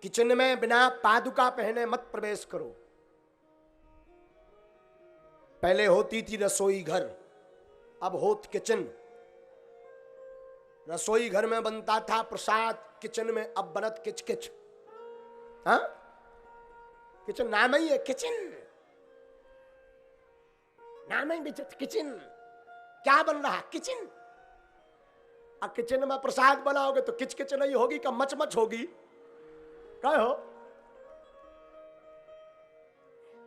Kitchen में बिना पादुका पहने मत प्रवेश करो। पहले होती थी रसोई घर, अब होत किचन। रसोई घर में बनता था प्रसाद, किचन में अब बनत किच किच। हाँ, किचन नाम ही है किचन, नाम ही बिचत किचन। क्या बन रहा? किचन। अब किचन में प्रसाद बनाओगे तो किच किच नहीं होगी, का मच मच होगी। क्या हो?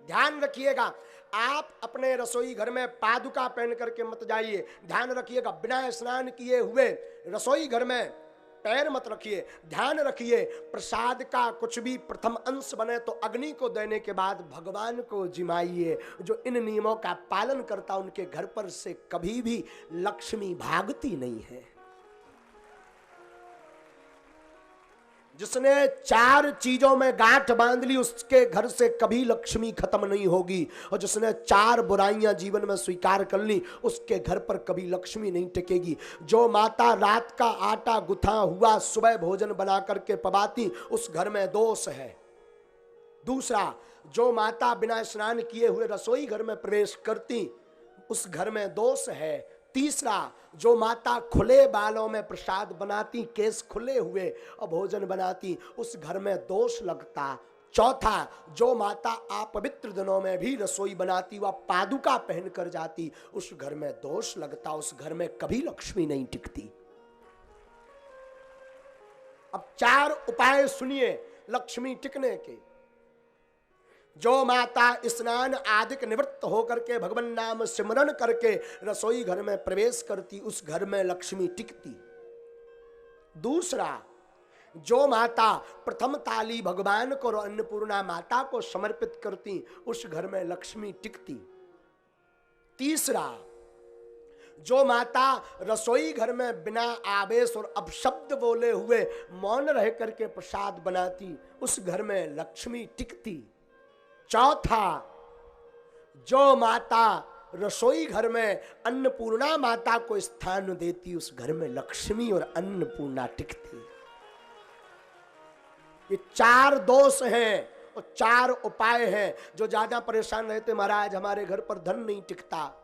ध्यान रखिएगा, आप अपने रसोई घर में पादुका पहन करके मत जाइए। ध्यान रखिएगा, बिना स्नान किए हुए रसोई घर में पैर मत रखिए। ध्यान रखिए, प्रसाद का कुछ भी प्रथम अंश बने तो अग्नि को देने के बाद भगवान को जिमाइए। जो इन नियमों का पालन करता उनके घर पर से कभी भी लक्ष्मी भागती नहीं है। जिसने 4 चीजों में गांठ बांध ली उसके घर से कभी लक्ष्मी खत्म नहीं होगी। और जिसने 4 बुराइयां जीवन में स्वीकार कर ली उसके घर पर कभी लक्ष्मी नहीं टिकेगी। जो माता रात का आटा गुथा हुआ सुबह भोजन बना करके पवाती उस घर में दोष है। दूसरा, जो माता बिना स्नान किए हुए रसोई घर में प्रवेश करती उस घर में दोष है। तीसरा, जो माता खुले बालों में प्रसाद बनाती, केस खुले हुए और भोजन बनाती उस घर में दोष लगता। चौथा, जो माता अपवित्र दिनों में भी रसोई बनाती व पादुका पहन कर जाती उस घर में दोष लगता। उस घर में कभी लक्ष्मी नहीं टिकती। अब 4 उपाय सुनिए लक्ष्मी टिकने के। जो माता स्नान आदि निवृत्त होकर के भगवान नाम सिमरन करके रसोई घर में प्रवेश करती उस घर में लक्ष्मी टिकती। दूसरा, जो माता प्रथम ताली भगवान को और अन्नपूर्णा माता को समर्पित करती उस घर में लक्ष्मी टिकती। तीसरा, जो माता रसोई घर में बिना आवेश और अपशब्द बोले हुए मौन रह करके प्रसाद बनाती उस घर में लक्ष्मी टिकती। चौथा, जो माता रसोई घर में अन्नपूर्णा माता को स्थान देती उस घर में लक्ष्मी और अन्नपूर्णा टिकती। ये 4 दोष हैं और 4 उपाय हैं। जो ज्यादा परेशान रहते महाराज हमारे घर पर धन नहीं टिकता,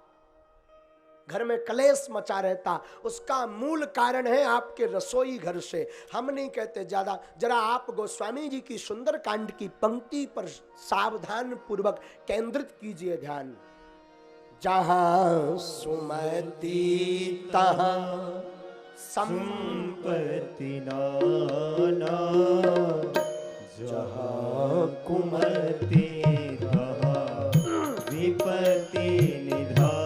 घर में कलेश मचा रहता, उसका मूल कारण है आपके रसोई घर से। हम नहीं कहते ज्यादा, जरा आप गोस्वामी जी की सुंदर कांड की पंक्ति पर सावधान पूर्वक केंद्रित कीजिए ध्यान। जहां सुमति तहां संपत्ति नाना, जहां कुमति तहां विपत्ति निधान।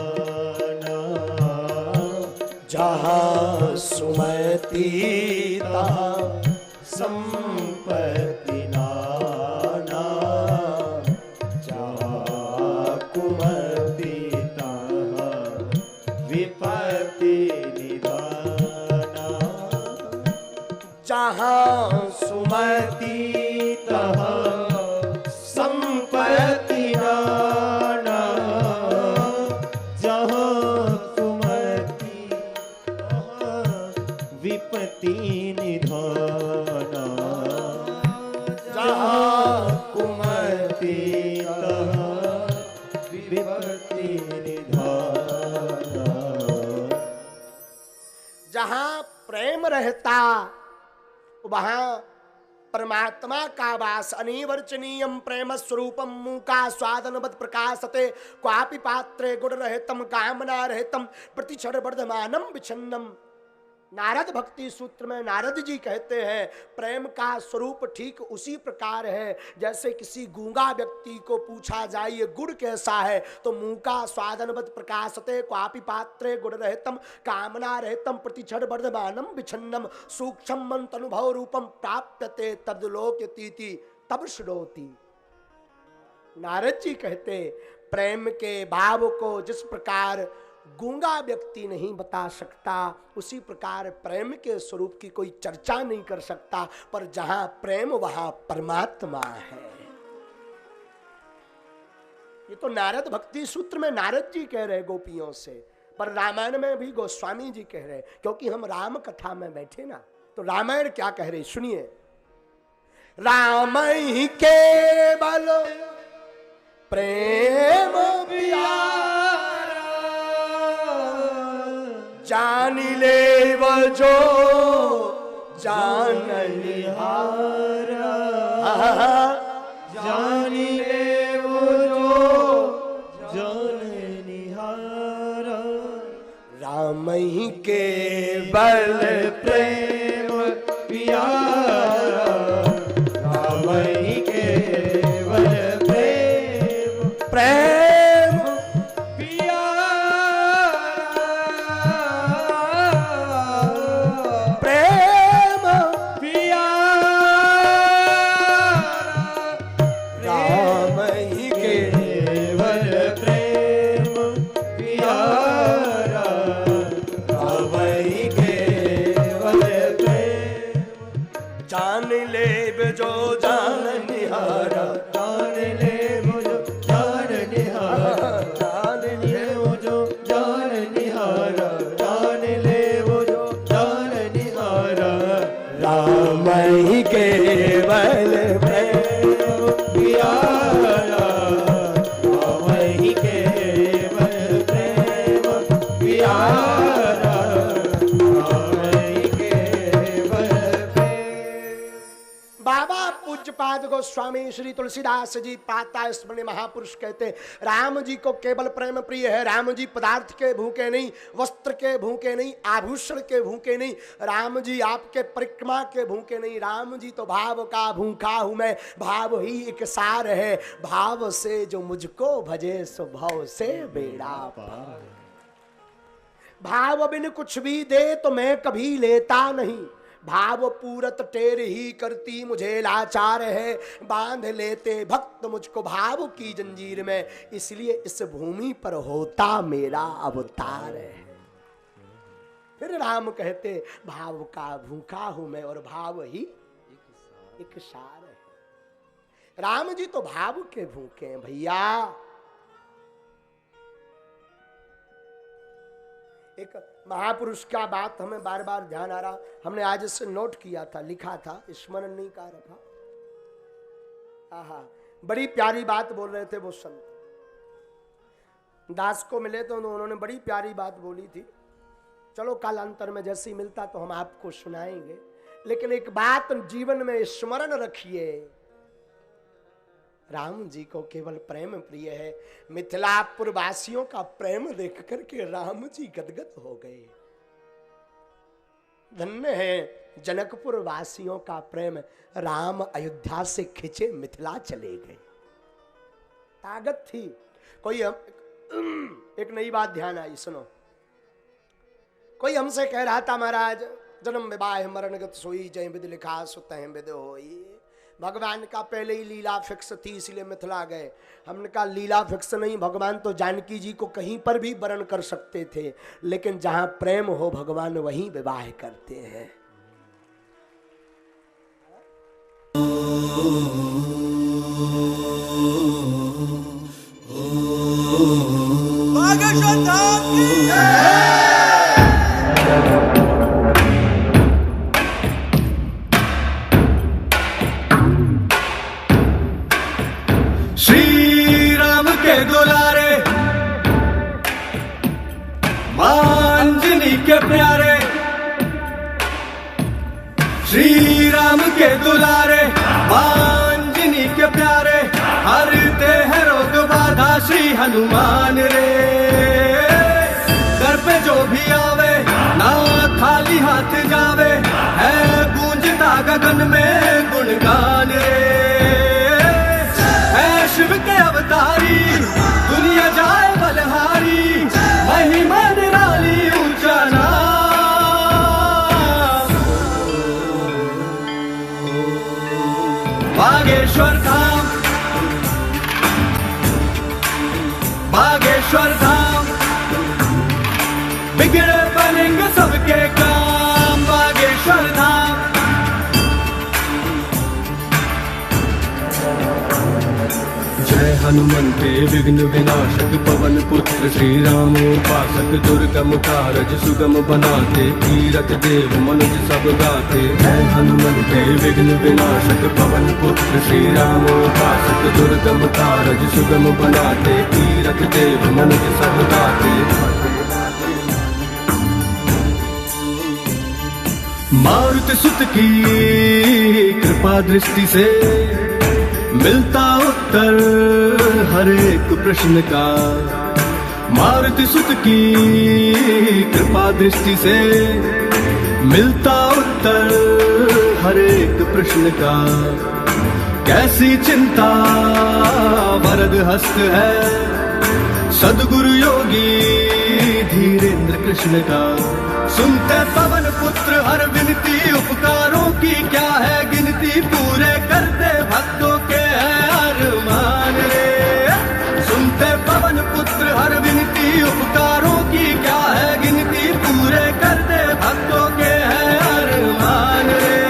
जहाँ सुमति तहाँ संपत्ति नाना, जहाँ कुमति तहाँ विपत्ति निधाना। जहाँ सुमति तहाँ संपत्ति नाना, विपत्ति निधाना। जहाँ कुमति तहाँ विपत्ति निधाना। जहाँ प्रेम रहता वहाँ परमात्मा का वास। अनिवर्चनीयम प्रेम स्वरूपम मूका स्वादनवद प्रकाशते, क्वापि पात्रे गुण रहतम कामना रहतम प्रतिक्षण वर्धमानम विच्छन्नम। नारद भक्ति सूत्र में नारद जी कहते हैं प्रेम का स्वरूप ठीक उसी प्रकार है जैसे किसी गूंगा व्यक्ति को पूछा जाए ये गुड़ कैसा है तो मुंह का स्वादनवत प्रकाशते, क्वापि पात्रे गुण रहतम कामना रहतम प्रतिक्षण वर्धमानम विच्छन्नम सूक्ष्म मंतनुभव रूपम प्राप्यते तद्लोक्यतीति तब श्रोति। नारद जी कहते प्रेम के भाव को जिस प्रकार गूंगा व्यक्ति नहीं बता सकता उसी प्रकार प्रेम के स्वरूप की कोई चर्चा नहीं कर सकता, पर जहां प्रेम वहां परमात्मा है। ये तो नारद भक्ति सूत्र में नारद जी कह रहे गोपियों से, पर रामायण में भी गोस्वामी जी कह रहे, क्योंकि हम राम कथा में बैठे ना, तो रामायण क्या कह रहे सुनिए। राम ही केवल प्रेम प्यारा, जान ले जो जाननिहारा, जान ले जो जाननिहारा। राम ही केवल प्रेम प्यारा, राम ही केवल प्रेम प्रेम प्यारा, प्रेम प्यारा। राम ही केवल प्रेम प्यारा, राम ही केवल प्रेम। जान ले जो जाननिहारा, जान ले मुझो जाननिहारा, जान ले मुझो जाननिहारा, जान ले मुझो जाननिहारा। राम ही केवल प्रेम प्यारा, राम ही केवल प्रेम प्यारा, राम ही केवल प्रेम। बाबा पूज्यपाद गोस्वामी श्री तुलसीदास जी पाता स्मरण महापुरुष कहते, राम जी को केवल प्रेम प्रिय है। राम जी पदार्थ के भूखे नहीं, वस्त्र के भूखे नहीं, आभूषण के भूखे नहीं, राम जी आपके परिक्रमा के भूखे नहीं। राम जी तो भाव का भूखा हूं मैं, भाव ही एक सार है, भाव से जो मुझको भजे सो भव से बेड़ा पार। भाव बिन कुछ भी दे तो मैं कभी लेता नहीं, भाव पूरत टेर ही करती मुझे लाचार है। बांध लेते भक्त मुझको भाव की जंजीर में, इसलिए इस भूमि पर होता मेरा अवतार है। फिर राम कहते, भाव का भूखा हूं मैं और भाव ही एक सार है। राम जी तो भाव के भूखे हैं भैया। एक महापुरुष का बात हमें बार बार ध्यान आ रहा, हमने आज इससे नोट किया था, लिखा था, स्मरण नहीं कर रखा। आहा, बड़ी प्यारी बात बोल रहे थे वो संत। दास को मिले तो उन्होंने बड़ी प्यारी बात बोली थी। चलो कालांतर में जैसे ही मिलता तो हम आपको सुनाएंगे, लेकिन एक बात जीवन में स्मरण रखिए, राम जी को केवल प्रेम प्रिय है। मिथिलापुर वासियों का प्रेम देख करके राम जी गदगद हो गए। धन्य है जनकपुर वासियों का प्रेम, राम अयोध्या से खिंचे मिथिला चले गए। ताकत थी। कोई एक नई बात ध्यान आई, सुनो। कोई हमसे कह रहा था, महाराज जन्म विवाह मरणगत सोई, जय विधि लिखा सो तह विधि होई। भगवान का पहले ही लीला फिक्स थी, इसलिए मिथिला गए। हमने कहा लीला फिक्स नहीं, भगवान तो जानकी जी को कहीं पर भी वरण कर सकते थे, लेकिन जहां प्रेम हो भगवान वहीं विवाह करते हैं। श्री राम के दुलारे, मांजनी के प्यारे, श्री राम के दुलारे, मांजनी के प्यारे, हरते हैं रोग बाधा श्री हनुमान रे। घर पे जो भी आवे ना खाली हाथ जावे, है गूंजता गगन में गुणगान रे। शिव के अवतारी दुनिया जाए बलहारी, महिमा निराली ऊंचा नाम। बागेश्वर धाम, बागेश्वर धाम, बिगड़े बनेंगे सबके काम। बागेश्वर धाम, जय हनुमंते विघ्न विनाशक पवन पुत्र श्री राम उपासक दुर्गम कारज सुगम बनाते तीरथ देव मनुज सब गाते। जय हनुमंते विघ्न विनाशक पवन पुत्र श्री राम उपासक दुर्गम कारज सुगम बनाते तीरथ देव मनुज सब गाते। मारुति सुत की कृपा दृष्टि से मिलता उत्तर हर एक प्रश्न का। मारुति सुत की कृपा दृष्टि से मिलता उत्तर हर एक प्रश्न का। कैसी चिंता वरद हस्त है सद्गुरु योगी धीरेन्द्र कृष्ण का। सुनते पवन पुत्र हर विनती उपकारों की क्या है गिनती पूरे करते भक्तों के है अरमान रे। सुनते पवन पुत्र हर विनती उपकारों की क्या है गिनती पूरे करते भक्तों के है अरमान रे।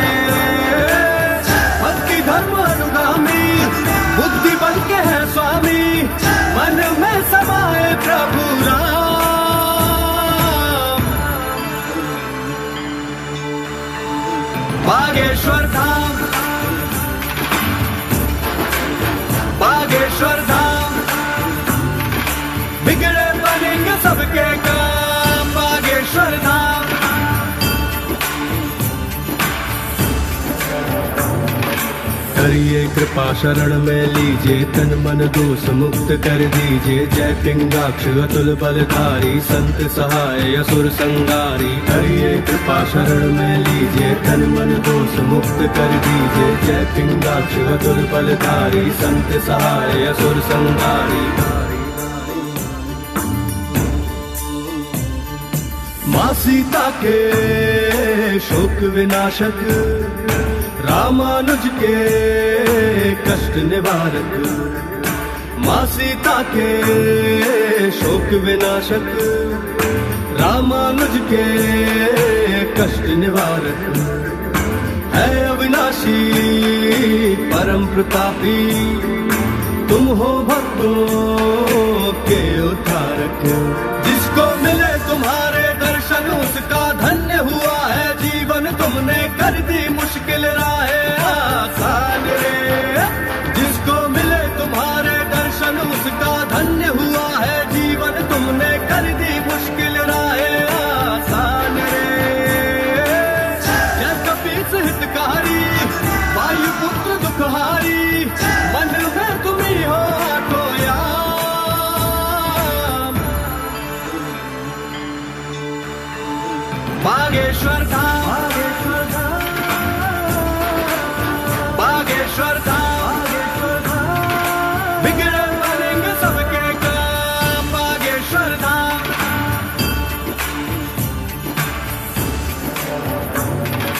भक्ति धर्म अनुगामी बुद्धि बल के है स्वामी मन में समाए प्रभु राम। बागेश्वर धाम बागेश्वर धाम बिगड़े बनेंगे सबके काम। बागेश्वर धाम करिए कृपा शरण में लीजिए तन मन दोष मुक्त कर दीजिए। जय पिंगाक्ष अतुल बलधारी संत सहाय असुर संगारी। करिए कृपा शरण में लीजिए तन मन दोष मुक्त कर दीजिए। जय पिंगाक्ष अतुल बलधारी संत सहाय असुर संगारी। माँ सीता के शोक विनाशक रामानुज के कष्ट निवारक। माँ सीता के शोक विनाशक रामानुज के कष्ट निवारक। है अविनाशी परम प्रतापी तुम हो भक्तों के उद्धारक। जिसको मिले तुम्हारे दर्शन उसका धन्य हुआ है जीवन तुमने कर दी